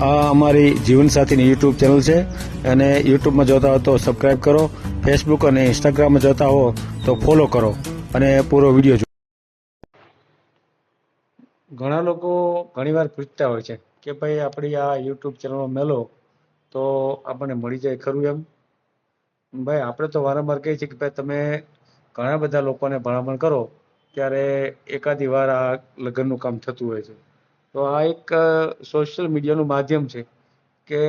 આ અમારી જીવનસાથીની YouTube channel છે અને યુટ્યુબમાં જોતા હો તો સબસ્ક્રાઇબ કરો, ફેસબુક અને ઇન્સ્ટાગ્રામમાં જોતા હો તો ફોલો કરો અને પૂરો વિડીયો જુઓ. ઘણા લોકો ઘણીવાર પૂછતા હોય છે કે ભાઈ આપણી આ યુટ્યુબ ચેનલમાં મેલો તો આપણને મળી જાય ખરું એમ? ભાઈ આપણે તો વારંવાર કહીએ છીએ કે ભાઈ તમે ઘણા બધા લોકોને ભલામણ કરો ત્યારે એકાદી વાર આ લગ્નનું કામ થતું હોય છે. તો આ એક સોશિયલ મીડિયાનું માધ્યમ છે કે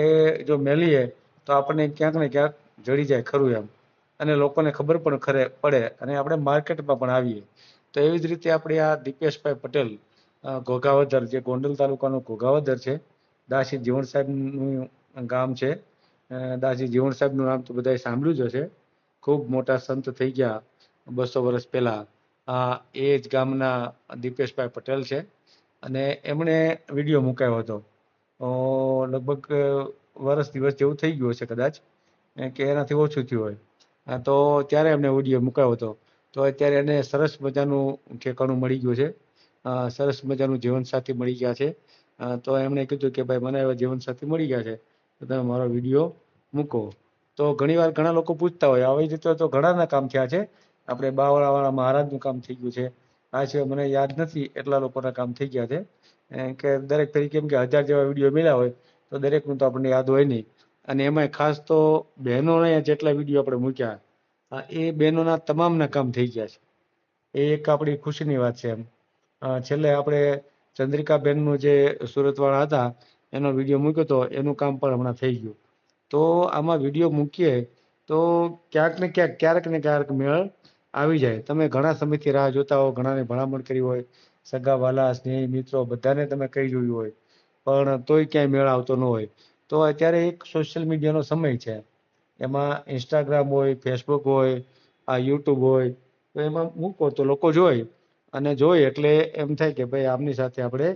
જો મેલીએ તો આપણને ક્યાંક ને ક્યાંક જડી જાય ખરું એમ, અને લોકોને ખબર પણ પડે અને આપણે માર્કેટમાં પણ આવીએ. તો એવી જ રીતે આપણે આ દીપેશભાઈ પટેલ ઘોઘાવદર, જે ગોંડલ તાલુકાનું ઘોઘાવદર છે, દાસી જીવણ સાહેબનું ગામ છે. દાસી જીવણ સાહેબનું નામ તો બધાએ સાંભળ્યું જ હશે. ખૂબ મોટા સંત થઈ ગયા 200 વર્ષ પહેલા. એ જ ગામના દીપેશભાઈ પટેલ છે અને એમણે વિડીયો મુકાયો હતો. લગભગ વર્ષ દિવસ જેવું થઈ ગયું હશે કદાચ, કે એનાથી ઓછું થયું હોય. તો ત્યારે એમને વિડીયો મુકાયો હતો. તો અત્યારે એને સરસ મજાનું ઠેકાણું મળી ગયું છે, સરસ મજાનું જીવનસાથી મળી ગયા છે. તો એમણે કીધું કે ભાઈ મને હવે જીવનસાથી મળી ગયા છે તો તમે મારો વિડીયો મૂકો. તો ઘણીવાર ઘણા લોકો પૂછતા હોય, આવી રીતે તો ઘણાના કામ થયા છે. આપણે બાવળાવાળા મહારાજનું કામ થઈ ગયું છે. આ સિવાય મને યાદ નથી એટલા લોકોના કામ થઈ ગયા છે. કે દરેક તરીકે એમ કે 1000 જેવા વિડીયો મળ્યા હોય તો દરેકનું તો આપણને યાદ હોય નહીં. અને એમાંય ખાસ તો બહેનોને જેટલા વિડીયો આપણે મૂક્યા, એ બહેનોના તમામના કામ થઈ ગયા છે. એ એક આપણી ખુશીની વાત છે એમ. છેલ્લે આપણે ચંદ્રિકાબેનનું જે સુરતવાળા હતા એનો વિડીયો મૂક્યો હતો, એનું કામ પણ હમણાં થઈ ગયું. તો આમાં વિડીયો મૂકીએ તો ક્યાંક ને ક્યાંક, ક્યારેક ને ક્યારેક મેળ આવી જાય. તમે ઘણા સમયથી રાહ જોતા હો, ઘણાને ભલામણ કરી હોય, સગા વાલા સ્નેહી મિત્રો બધાને તમે કહી જોયું હોય, પણ તોય ક્યાંય મેળ આવતો ન હોય. તો અત્યારે એક સોશિયલ મીડિયાનો સમય છે. એમાં ઇન્સ્ટાગ્રામ હોય, ફેસબુક હોય, આ યુટ્યુબ હોય, તો એમાં મૂકો તો લોકો જોઈ, અને જોઈ એટલે એમ થાય કે ભાઈ આમની સાથે આપણે,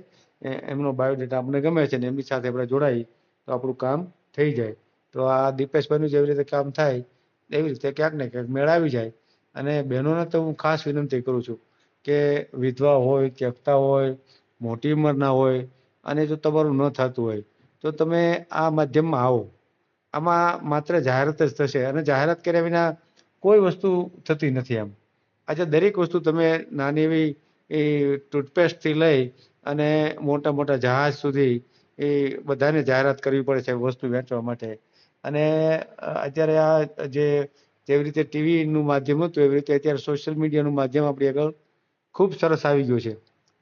એમનો બાયોડેટા આપણને ગમે છે ને એમની સાથે આપણે જોડાઈ તો આપણું કામ થઈ જાય. તો આ દીપેશભાઈનું જેવી રીતે કામ થાય એવી રીતે ક્યાંક ને ક્યાંક મેળ આવી જાય. અને બહેનોને તો હું ખાસ વિનંતી કરું છું કે વિધવા હોય, ત્યક્તા હોય, મોટી ઉંમરના હોય, અને જો તમારું ન થતું હોય તો તમે આ માધ્યમમાં આવો. આમાં માત્ર જાહેરાત જ થશે, અને જાહેરાત કર્યા વિના કોઈ વસ્તુ થતી નથી એમ. આજે દરેક વસ્તુ તમે નાની એવી એ ટૂથપેસ્ટથી લઈ અને મોટા મોટા જહાજ સુધી એ બધાને જાહેરાત કરવી પડે છે વસ્તુ વેચવા માટે. અને અત્યારે આ જેવી રીતે ટીવીનું માધ્યમ હતું એવી રીતે અત્યારે સોશિયલ મીડિયાનું માધ્યમ આપણી આગળ ખૂબ સરસ આવી ગયું છે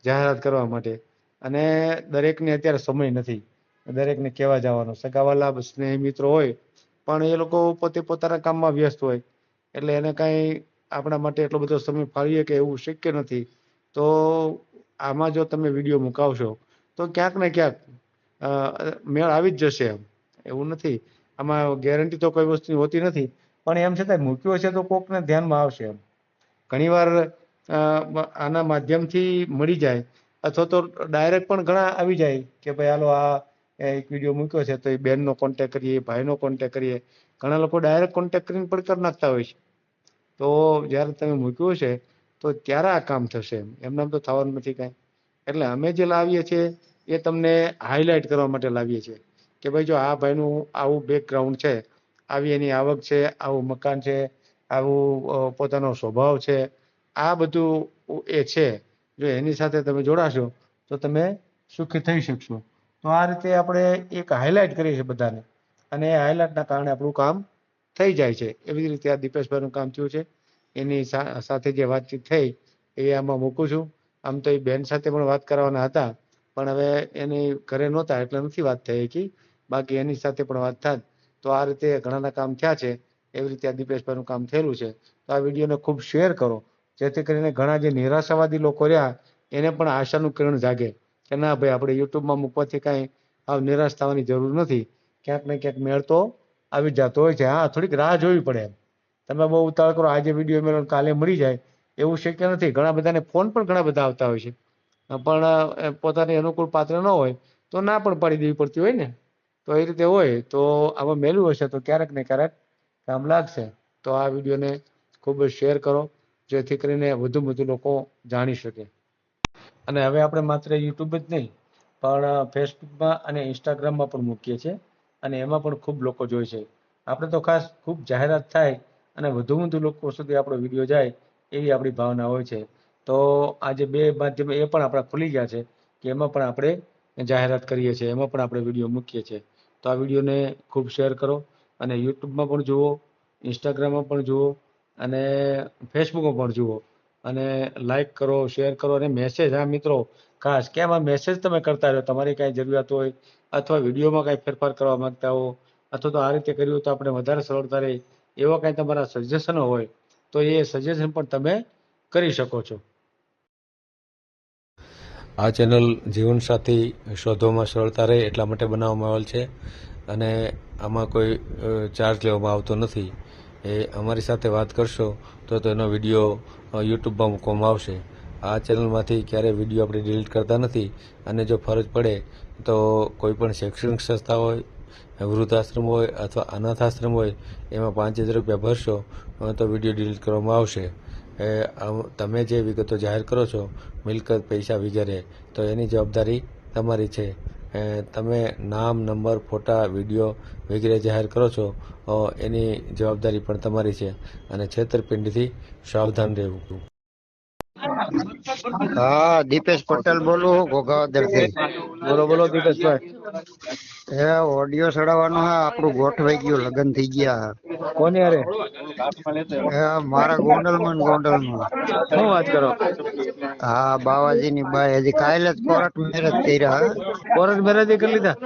જાહેરાત કરવા માટે. અને દરેકને અત્યારે સમય નથી દરેકને કહેવા જવાનો. સગાવાલા સ્નેહી મિત્રો હોય પણ એ લોકો પોતે પોતાના કામમાં વ્યસ્ત હોય, એટલે એને કાંઈ આપણા માટે એટલો બધો સમય ફાળવીએ કે એવું શક્ય નથી. તો આમાં જો તમે વિડીયો મુકાવશો તો ક્યાંક ને ક્યાંક મેળ આવી જ જશે એમ. એવું નથી, આમાં ગેરંટી તો કોઈ વસ્તુની હોતી નથી, પણ એમ છતાં મૂક્યું હશે તો કોકને ધ્યાનમાં આવશે એમ. ઘણીવાર આના માધ્યમથી મળી જાય, અથવા તો ડાયરેક્ટ પણ ઘણા આવી જાય કે ભાઈ હાલો આ એક વિડીયો મૂક્યો છે તો એ બેનનો કોન્ટેક્ટ કરીએ, ભાઈનો કોન્ટેક્ટ કરીએ. ઘણા લોકો ડાયરેક્ટ કોન્ટેક્ટ કરીને પણ કરી નાખતા હોય છે. તો જ્યારે તમે મૂક્યું છે તો ત્યારે આ કામ થશે એમ નામ તો થવાનું નથી કાંઈ. એટલે અમે જે લાવીએ છીએ એ તમને હાઇલાઇટ કરવા માટે લાવીએ છીએ કે ભાઈ જો આ ભાઈનું આવું બેકગ્રાઉન્ડ છે, આવી એની આવક છે, આવું મકાન છે, આવું પોતાનો સ્વભાવ છે, આ બધું એ છે. જો એની સાથે તમે જોડાશો તો તમે સુખી થઈ શકશો. તો આ રીતે આપણે એક હાઇલાઇટ કરીએ છીએ બધાને, અને એ હાઇલાઇટના કારણે આપણું કામ થઈ જાય છે. એવી જ રીતે આ દીપેશભાઈનું કામ થયું છે. એની સાથે જે વાતચીત થઈ એ આમાં મૂકું છું. આમ તો એ બેન સાથે પણ વાત કરવાના હતા, પણ હવે એની ઘરે નહોતા એટલે નથી વાત થઈ શકી. બાકી એની સાથે પણ વાત થાત. તો આ રીતે ઘણાના કામ થયા છે. એવી રીતે આ દીપેશભાઈનું કામ થયેલું છે. તો આ વિડીયોને ખૂબ શેર કરો, જેથી કરીને ઘણા જે નિરાશાવાદી લોકો રહ્યા એને પણ આશાનું કિરણ જાગે કે ના ભાઈ આપણે યુટ્યુબમાં મૂકવાથી કાંઈ નિરાશ થવાની જરૂર નથી. ક્યાંક ને ક્યાંક મેળ તો આવી જતો હોય છે. હા, થોડીક રાહ જોવી પડે એમ. તમે બહુ ઉતાવળ કરો આજે વિડીયો મેળવો કાલે મળી જાય એવું શક્ય નથી. ઘણા બધાને ફોન પણ ઘણા બધા આવતા હોય છે, પણ પોતાની અનુકૂળ પાત્ર ન હોય તો ના પણ પાડી દેવી પડતી હોય ને. તો એ રીતે હોય તો આમાં મેળવું હશે તો ક્યારેક ને ક્યારેક કામ લાગશે. તો આ વિડીયોને ખૂબ જ શેર કરો, જેથી કરીને વધુ લોકો જાણી શકે. અને હવે આપણે માત્ર યુટ્યુબ જ નહીં, પણ ફેસબુકમાં અને ઇન્સ્ટાગ્રામમાં પણ મૂકીએ છીએ અને એમાં પણ ખૂબ લોકો જોઈ છે. આપણે તો ખાસ ખૂબ જાહેરાત થાય અને વધુ લોકો સુધી આપણો વિડીયો જાય એવી આપણી ભાવના હોય છે. તો આજે બે માધ્યમ એ પણ આપણા ખુલી ગયા છે કે એમાં પણ આપણે જાહેરાત કરીએ છીએ, એમાં પણ આપણે વિડીયો મૂકીએ છીએ. તો આ વિડીયોને ખૂબ શેર કરો અને યુટ્યુબમાં પણ જુઓ, ઇન્સ્ટાગ્રામમાં પણ જુઓ અને ફેસબુકમાં પણ જુઓ અને લાઈક કરો, શેર કરો અને મેસેજ, હા મિત્રો ખાસ કે આમાં મેસેજ તમે કરતા રહો. તમારી કાંઈ જરૂરિયાત હોય અથવા વિડીયોમાં કાંઈ ફેરફાર કરવા માંગતા હો અથવા તો આ રીતે કર્યું તો આપણે વધારે સરળતા રહે એવા કાંઈ તમારા સજેશનો હોય તો એ સજેશન પણ તમે કરી શકો છો. આ ચેનલ જીવનસાથી શોધવામાં સરળતા રહે એટલા માટે બનાવવામાં આવેલ છે અને આમાં કોઈ ચાર્જ લેવામાં આવતો નથી. એ અમારી સાથે વાત કરશો તો તેનો વિડીયો યુટ્યુબમાં મૂકવામાં આવશે. આ ચેનલમાંથી ક્યારેય વિડીયો આપણે ડિલીટ કરતા નથી અને જો ફરજ પડે તો કોઈ પણ શૈક્ષણિક સંસ્થા હોય, વૃદ્ધાશ્રમ હોય અથવા અનાથાશ્રમ હોય એમાં 5000 રૂપિયા ભરશો તો વિડીયો ડિલીટ કરવામાં આવશે. તમે જે વિગતો જાહેર કરો છો, મિલકત, પૈસા વગેરે, તો એની જવાબદારી તમારી છે. તમે નામ, નંબર, ફોટા, વિડીયો વગેરે જાહેર કરો છો એની જવાબદારી પણ તમારી છે અને છેતરપિંડીથી સાવધાન રહેવું. હા, દીપેશ પટેલ બોલું ઘોઘાવદરથી. બોલો બોલો દીપેશભાઈ. એ ઓડિયો ચડાવવાનો હે, આપણું ગોઠવાઈ ગયું, લગ્ન થઈ ગયા. કોની હારે? મારા ગોંડલમાં ને ગોંડલમાં. શું વાત કરો? હા, બાવાજીની બાઈ હજી કાલે જ કોર્ટ મેરેજ કર્યા. કોર્ટ મેરેજ કરી લીધા?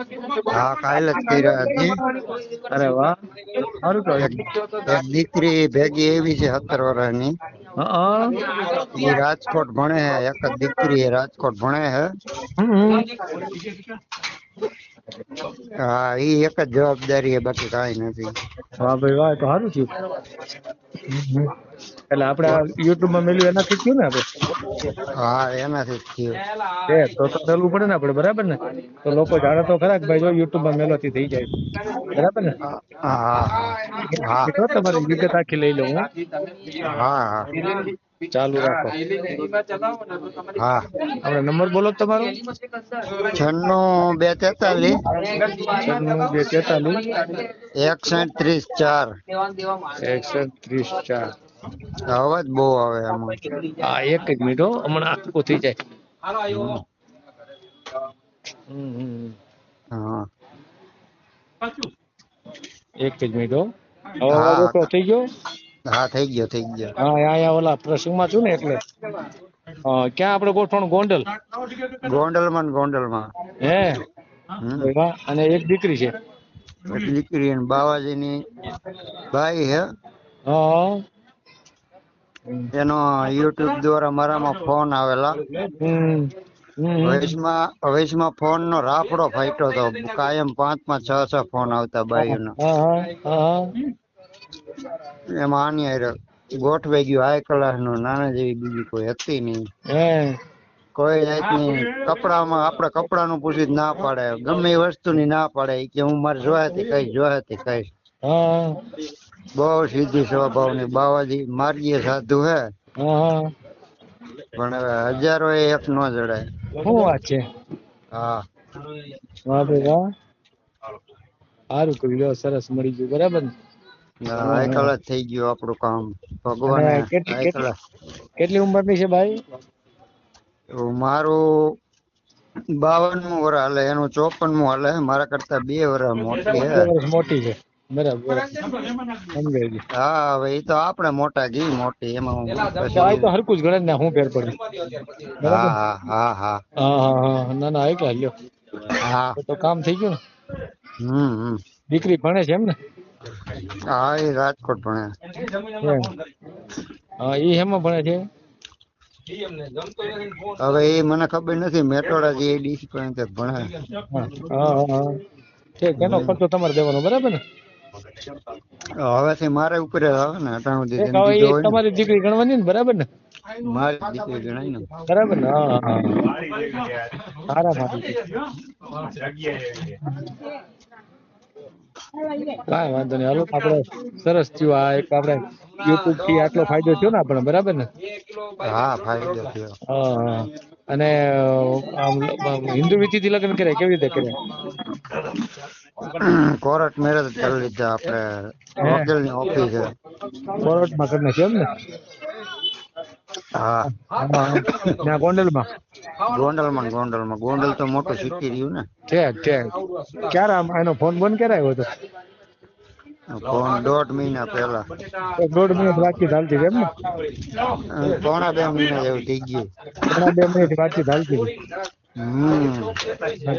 હા, કાલે જ કર્યા હજી. અરે વાહ, સારું તો. એક દીકરી ભેગી એવી છે 17 વર્ષની. હા, એ રાજકોટ ભણે હે. એક જ દીકરી રાજકોટ ભણે હે. હા, ઈ એક જ જવાબદારી હે, બાકી કાંઈ નથી. વાહ ભાઈ વાહ, તો સારું થયું. એટલે આપણે યુટ્યુબમાં મેલ્યું એનાથી થયું ને આપણે? હા, એનાથી જ થયું. તો મેલવું પડે ને આપણે, બરાબર ને? તો લોકો જાણે તો ખરા કે ભાઈ જો યુટ્યુબમાં મેલોથી થઈ જાય, બરાબર ને? હા હા તમારી વિગત આખી લઈ લઉં. હા ચાલુ રાખો. હા. આપણે નંબર બોલો તમારો. 96 243 61 61 અવાજ બહુ આવે આમાં. હા, એક જ મિનિટ હો, હમણાં આખું થઈ જાય. હા એક જ મિનિટ હો. હવે અવાજ હા ઓછો થઈ ગયો? હા, થઈ ગયો થઈ ગયો. હા, અહીંયા ઓલા પ્રસંગમાં છું ને એટલે. ક્યાં આપણે ગોઠવણ? ગોંડલ. ગોંડલમાં. હે હમ વાહ. અને એક દીકરી છે? એક દીકરી અને બાવાજીની ભાઈ હે. હા. એનો યુટ્યુબ દ્વારા મારામાં ફોન આવેલા. વૈશમાં ફોન નો રાફડો ફાટ્યો હતો. કાયમ 5-6 ફોન આવતા બાઈઓનો. એમાં આની હારે ગોઠવાઈ ગયું. હાઈ ક્લાસ નું, નાના જેવી બીજી કોઈ હતી નહીં. કોઈ જાતની કપડામાં આપણે કપડાનું પૂછી ના પાડે, ગમે એ વસ્તુની ના પાડે કે હું મારે જોયાતી કઈશ. બહુ સીધી સ્વભાવની. બાવાજી માર્ગીય સાધુ હે. પણ હવે હજારો એક નો જડાય. શું વાત છે? હા. વાહ ભાઈ વાહ. સારું કર્યું, લ્યો, સરસ મળી ગયું, બરાબર ને? હાઈ ક્લાસ થઈ ગયું આપણું કામ. અને ભગવાને હાઈ ક્લાસ. કેટલી ઉંમરની છે ભાઈ? મારું 52મું વર્ષ હાલે, એનું 54મું હાલે. મારા કરતા 2 વર્ષ મોટી હે. 2 વર્ષ મોટી છે, બરાબર. સમજાય ગયું. હા, હવે એ તો આપણે મોટા ઘી મોટી એમાં આ પછી. તો હરકું જ ગણે ને, હું ફેર પડે, બરાબર. હા હા હા હા, ના ના, આવી ગયા, લ્યો. હા. તો કામ થઈ ગયું હમ. ને? દીકરી ભણે છે એમ ને? હા, એ રાજકોટ ભણે. હા, એ હેમાં ભણે છે? હવે એ મને ખબર નથી. મેટોડા જીઆઈડીસી પણ ભણે. હા. એનો ખર્ચો તમારે દેવાનો, બરાબર ને? હવેથી મારે ઉપર આવે ને. અટાણું એક હવે ધંધી જો એ હોય ને. તમારી દીકરી ગણવાની ને, બરાબર ને? મારી દીકરી ગણાય ને. બરાબર ને? હા. સારા મારી. કાંઈ વાંધો નહીં. હાલો, આપણે સરસ થયું. આ એક આપણે યુટ્યુબ થી આટલો ફાયદો થયો ને આપણે, બરાબર ને? હા, ફાયદો થયો. હા. અને આમ હિન્દુ વિધિથી લગ્ન કર્યા કેવી રીતે કર્યા? કોર્ટ મેરેજ કરી લીધા આપણે વકીલની ઓફિસે. કોર્ટમાં કરી નાખ્યું એમ ને? હા ત્યાં ગોંડલમાં? ગોંડલ તો મોટું સિટી રહ્યું ને. ઠેક ક્યારે એનો ફોન બંધ ક્યારે આવ્યો હતો? ફોન 1.5 મહિના પહેલા. 1.5 મિનિટ વાતચીત હાલતી હતી એમ ને? પોણા 2 મહિના જેવું થઈ ગયું. પોણા 2 મિનિટ વાતચીત હાલતી હતી.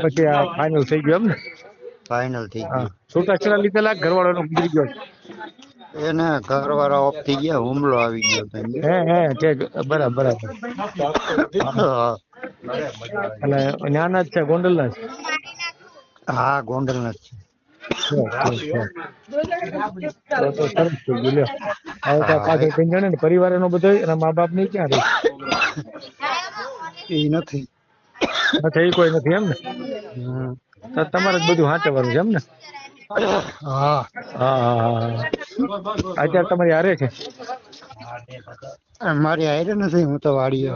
પછી આ ફાઇનલ થઈ ગયું એમ ને? ફાઇનલ થઈ ગયું. છૂટાછેડા લીધેલા ઘરવાળાનો ગુજરી ગયો? એને ઘરવાળા ઓફ થઈ ગયા, હુમલો આવી ગયો. હે ઠીક, બરાબર. એટલે ન્યાના જ છે, ગોંડલના જ? હા, ગોંડલના જ છે. તો સરસ થઈ ગયું લ્યો. હવે ત્યાં પાછળ કઈ જાણે ને પરિવાર એનો બધો એના મા બાપ ની ક્યાં રહે? એ નથી કોઈ નથી એમ ને? તો તમારે જ બધું સાચવવાનું છે એમ ને? હા. અત્યારે તમારી હારે છે? મારી હારે નથી, હું તો વાડીએ.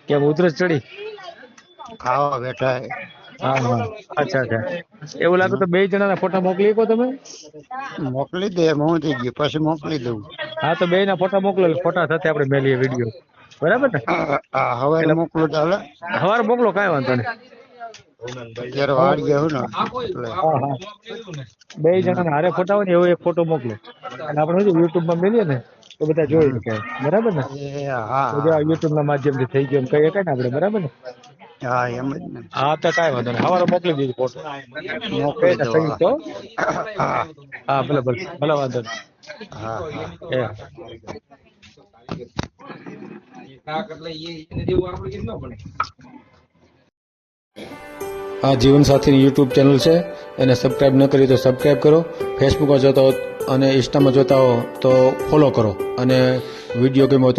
કેમ ઉધરસ ચડી? ખાવા બેઠા. હા. અચ્છા. એવું લાગે તો 2 જણાના ફોટા મોકલી શકો તમે? મોકલી દે, હું થઈ ગયું પછી મોકલી દઉં. હા, તો 2 ના ફોટા મોકલો, ફોટા સાથે આપણે મેલીએ વિડીયો, બરાબર ને? હવે મોકલો ચાલે? સવારે મોકલો, કાંઈ વાંધો નહીં. અત્યારે વાડીએ હું ને. 2 જણાના હારે ફોટા હોય ને એવો એક ફોટો મોકલો, અને આપણે યુટ્યુબ માં મેલીએ ને તો બધા જોઈ શકે, બરાબર ને? યુટ્યુબ ના માધ્યમથી થઈ ગયું કઈ શકાય ને આપણે, બરાબર ને? હા, એમ જ ને. હા, તો કાંઈ વાંધો નહીં, સવારે મોકલી દીધું ફોટો. મોકલી દો. હા, ભલે વાંધો નહીં. આ જીવનસાથીની યુટ્યુબ ચેનલ છે, એને સબસ્ક્રાઈબ ન કરી તો સબસ્ક્રાઈબ કરો. ફેસબુકમાં જોતા હો અને ઇન્સ્ટામાં જોતા હો તો ફોલો કરો, અને વિડીયો ગમ્યો તો